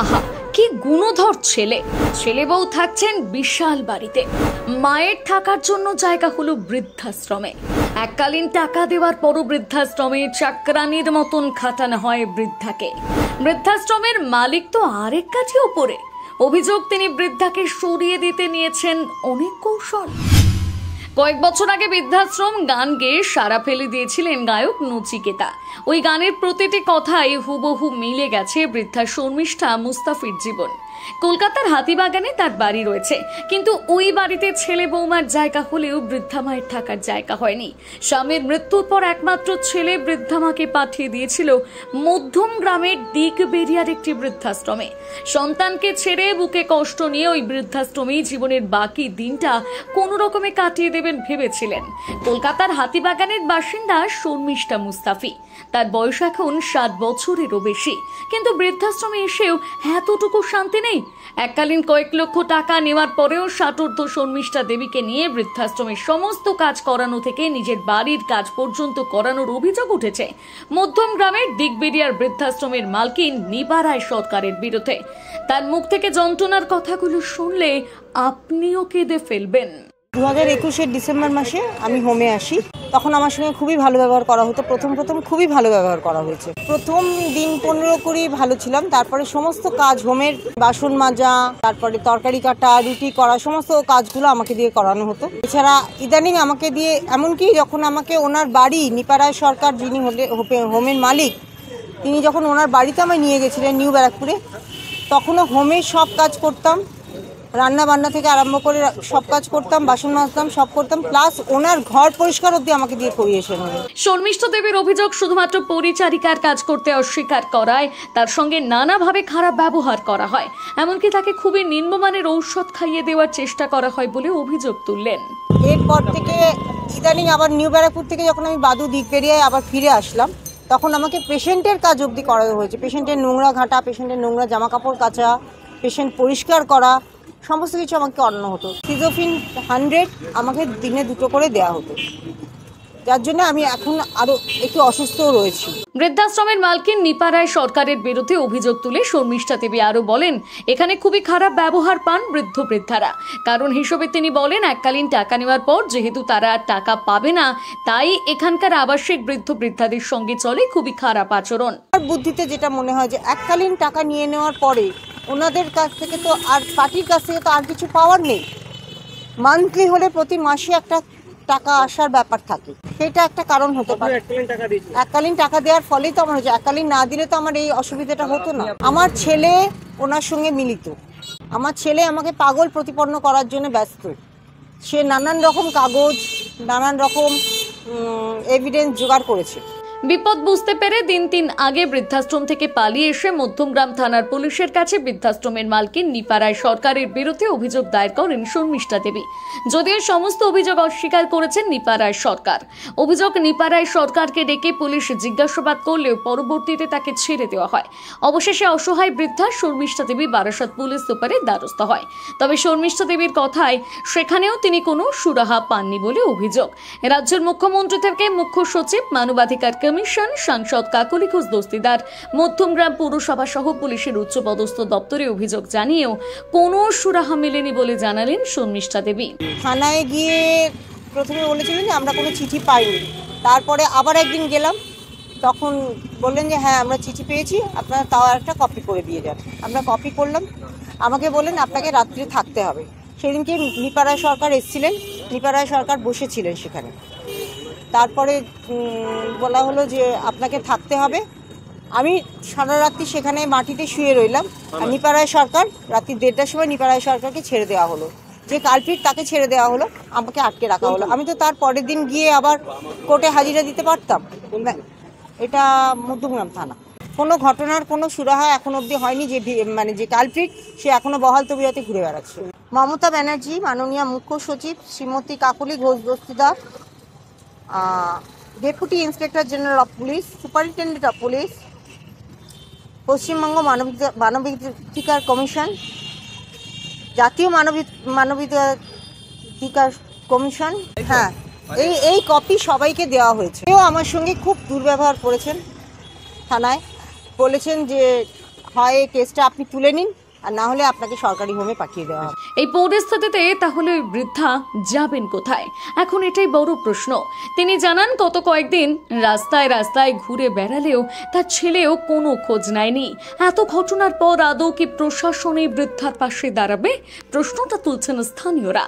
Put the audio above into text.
আহা, কি গুণধর ছেলে। ছেলে বউ থাকছেন বিশাল বাড়িতে, মায়ের থাকার জন্য জায়গা হলো বৃদ্ধাশ্রমে। এককালীন টাকা দেওয়ার পরও বৃদ্ধাশ্রমে চাকরানির মতন খাটানো হয় বৃদ্ধাকে। বৃদ্ধাশ্রমের মালিক তো আরেক কাঠি ওপরে। অভিযোগ, তিনি বৃদ্ধাকে সরিয়ে দিতে নিয়েছেন অনেক কৌশল। কয়েক বছর আগে বৃদ্ধাশ্রম গান গেয়ে সারা ফেলে দিয়েছিলেন গায়ক নচিকেতা। ওই গানের প্রতিটি কথাই হুবহু মিলে গেছে বৃদ্ধা শর্মিষ্ঠা মুস্তাফির জীবন। কলকাতার হাতিবাগানে তার বাড়ি রয়েছে, কিন্তু ওই বাড়িতে ছেলে বৌমার জায়গা হলেও বৃদ্ধা মায়ের থাকার জায়গা হয়নি। স্বামীর মৃত্যুর পর একমাত্র ছেলে বৃদ্ধা মাকে পাঠিয়ে দিয়েছিল মধ্যম গ্রামের দিকবেরিয়ার একটি বৃদ্ধাশ্রমে। সন্তানকে ছেড়ে বুকে কষ্ট নিয়ে ওই বৃদ্ধাশ্রমেই জীবনের বাকি দিনটা কোনো রকমে কাটিয়ে দেবেন ভেবেছিলেন কলকাতার হাতিবাগানের বাসিন্দা শর্মিষ্ঠা মুস্তাফি। তার বয়স এখন 7 বছরেরও বেশি, কিন্তু বৃদ্ধাশ্রমে এসেও এতটুকু শান্তি নেই। এককালীন কয়েক লক্ষ টাকা নেওয়ার পরেও ষাটোর্ধ্ব শর্মিষ্ঠা দেবীকে নিয়ে বৃদ্ধাশ্রমের সমস্ত কাজ করানো থেকে নিজের বাড়ির কাজ পর্যন্ত করানোর অভিযোগ উঠেছে মধ্যম গ্রামের দিকবেরিয়ার বৃদ্ধাশ্রমের মালকিন নিপারায় সরকারের বিরুদ্ধে। তার মুখ থেকে যন্ত্রণার কথাগুলো শুনলে আপনিও কেঁদে ফেলবেন। 2021-এর ডিসেম্বর মাসে আমি হোমে আসি, তখন আমার সঙ্গে খুবই ভালো ব্যবহার করা হতো। প্রথম খুবই ভালো ব্যবহার করা হয়েছে। প্রথম দিন 15 ভালো ছিলাম, তারপরে সমস্ত কাজ হোমের বাসন মাজা, তারপরে তরকারি কাটা, রুটি করা, সমস্ত কাজগুলো আমাকে দিয়ে করানো হতো। এছাড়া ইদানিং আমাকে দিয়ে, এমনকি যখন আমাকে ওনার বাড়ি নিপারায় সরকার, যিনি হোমের মালিক, তিনি যখন ওনার বাড়িতে আমায় নিয়ে গেছিলেন নিউ ব্যারাকপুরে, তখনও হোমের সব কাজ করতাম, রান্না বান্না থেকে আরম্ভ করে সব কাজ করতাম, বাসন মাজতাম, সব করতাম, প্লাস ওনার ঘর পরিষ্কার অবধি আমাকে দিয়ে করিয়েছেন। শর্মিষ্ঠা দেবীর অভিযোগ, শুধুমাত্র পরিচারিকার কাজ করতে অস্বীকার করায় তার সঙ্গে নানাভাবে খারাপ ব্যবহার করা হয়, এমনকি তাকে খুবই নিম্নমানের ঔষধ খাইয়ে দেওয়ার চেষ্টা করা হয় বলে অভিযোগ তুললেন। এরপর থেকে ইদানিং আবার নিউ ব্যারাকপুর থেকে যখন আমি বাদু দিকবেরিয়ায় আবার ফিরে আসলাম, তখন আমাকে পেশেন্টের কাজ অবধি করা হয়েছে। পেশেন্টের নোংরা ঘাটা, পেশেন্টের নোংরা জামা কাপড় কাচা, পেশেন্ট পরিষ্কার করা, সমস্ত কিছু আমাকে করানো হতো। সিজোফিন 100 আমাকে দিনে 2টো করে দেওয়া হতো, যার জন্য আমি এখন আরো একটু অসুস্থও রয়েছি। বৃদ্ধাশ্রমের মালকিন নিপারায় সরকারের বিরুদ্ধে অভিযোগ তুলে শর্মিষ্ঠা দেবী আরো বলেন, এখানে খুবই খারাপ ব্যবহার পান বৃদ্ধারা। কারণ হিসেবে তিনি বলেন, এককালীন টাকা নেওয়ার পর যেহেতু তারা টাকা পাবে না, তাই এখানকার আবাসিক বৃদ্ধাদের সঙ্গে চলে খুবই খারাপ আচরণ। আমার বুদ্ধিতে যেটা মনে হয় যে এককালীন টাকা নিয়ে নেওয়ার পরে ওনাদের কাছ থেকে তো আর, পার্টির কাছ থেকে তো আর কিছু পাওয়ার নেই। মান্থলি হলে প্রতি মাসে একটা টাকা আসার ব্যাপার থাকে, সেটা একটা কারণ হতে পারে। এককালীন টাকা দেওয়ার ফলেই তো আমার হচ্ছে, এককালীন না দিলে তো আমার এই অসুবিধাটা হতো না। আমার ছেলে ওনার সঙ্গে মিলিত, আমার ছেলে আমাকে পাগল প্রতিপন্ন করার জন্য ব্যস্ত। সে নানান রকম কাগজ, নানান রকম এভিডেন্স জোগাড় করেছে। বিপদ বুঝতে পেরে দিন 3 আগে বৃদ্ধাশ্রম থেকে পালিয়ে এসে মধ্যমগ্রাম থানার পুলিশের কাছে বৃদ্ধাশ্রমের মালকিন নিপারায় সরকারের বিরুদ্ধে অভিযোগ দায়ের করেন শর্মিষ্ঠা দেবী। যদিও সমস্ত অভিযোগ অস্বীকার করেছেন নিপারায় সরকার। অভিযোগ, নিপারায় সরকারকে ডেকে পুলিশ জিজ্ঞাসাবাদ করলেও পরবর্তীতে তাকে ছেড়ে দেওয়া হয়। অবশেষে অসহায় বৃদ্ধা শর্মিষ্ঠা দেবী বারাসাত পুলিশ সুপারের দ্বারস্থ হয়। তবে শর্মিষ্ঠা দেবীর কথায় সেখানেও তিনি কোনো সুরাহা পাননি বলে অভিযোগ। রাজ্যের মুখ্যমন্ত্রী থেকে মুখ্য সচিব, মানবাধিকার কমিশন, সাংসদ কাকলি ঘোষ দস্তিদার, মধ্যমগ্রাম পৌরসভা সহ পুলিশের উচ্চপদস্থ দপ্তরে অভিযোগ জানিয়েও কোনো সুরাহা মেলেনি বলে জানালেন শর্মিষ্ঠা দেবী। থানায় গিয়ে প্রথমে বলেছিলেন যে আমরা কোনো চিঠি পাইনি, তারপরে আবার একদিন গেলাম, তখন বললেন যে হ্যাঁ আমরা চিঠি পেয়েছি, আপনারা তাও একটা কপি করে দিয়ে যান। আমরা কপি করলাম, আমাকে বললেন আপনাকে রাত্রে থাকতে হবে। সেদিনকে নিপারায় সরকার এসেছিলেন, নিপারায় সরকার বসেছিলেন সেখানে। তারপরে বলা হলো যে আপনাকে থাকতে হবে। আমি সারা রাত্রি সেখানে মাটিতে শুয়ে রইলাম। আর নিপারায় সরকার রাত্রি 1:30টার সময় নিপারায় সরকারকে ছেড়ে দেওয়া হলো। যে কালপিট তাকে ছেড়ে দেওয়া হলো, আমাকে আটকে রাখা হলো। আমি তো তার পরের দিন গিয়ে আবার কোর্টে হাজিরা দিতে পারতাম। এটা মধ্যমগ্রাম থানা। কোনো ঘটনার কোনো সুরাহা এখন অবধি হয়নি। যে কালপিট সে এখনো বহাল তবিয়তে ঘুরে বেড়াচ্ছে। মমতা ব্যানার্জি, মাননীয় মুখ্য সচিব Shrimati Kakoli Ghosh Dastidar, deputy inspector general of police, superintendent of police, Paschimbanga মানবাধিকার কমিশন, জাতীয় মানবাধিকার কমিশন, হ্যাঁ এই কপি সবাইকে দেওয়া হয়েছে। কেউ আমার সঙ্গে খুব দুর্ব্যবহার করেছেন থানায়, বলেছেন যে হয় কেসটা আপনি তুলে নিন, আর না হলে আপনাকে সরকারি হোমে পাঠিয়ে দেওয়া হবে। এই পরিস্থিতিতে তাহলে ওই বৃদ্ধা যাবেন কোথায়? এখন এটাই বড় প্রশ্ন। তিনি জানান গত কয়েকদিন রাস্তায় রাস্তায় ঘুরে বেড়ালেও তার ছেলেও কোনো খোঁজ নেয়নি। এত ঘটনার পর আদৌ কি প্রশাসন এই বৃদ্ধার পাশে দাঁড়াবে? প্রশ্নটা তুলছেন স্থানীয়রা।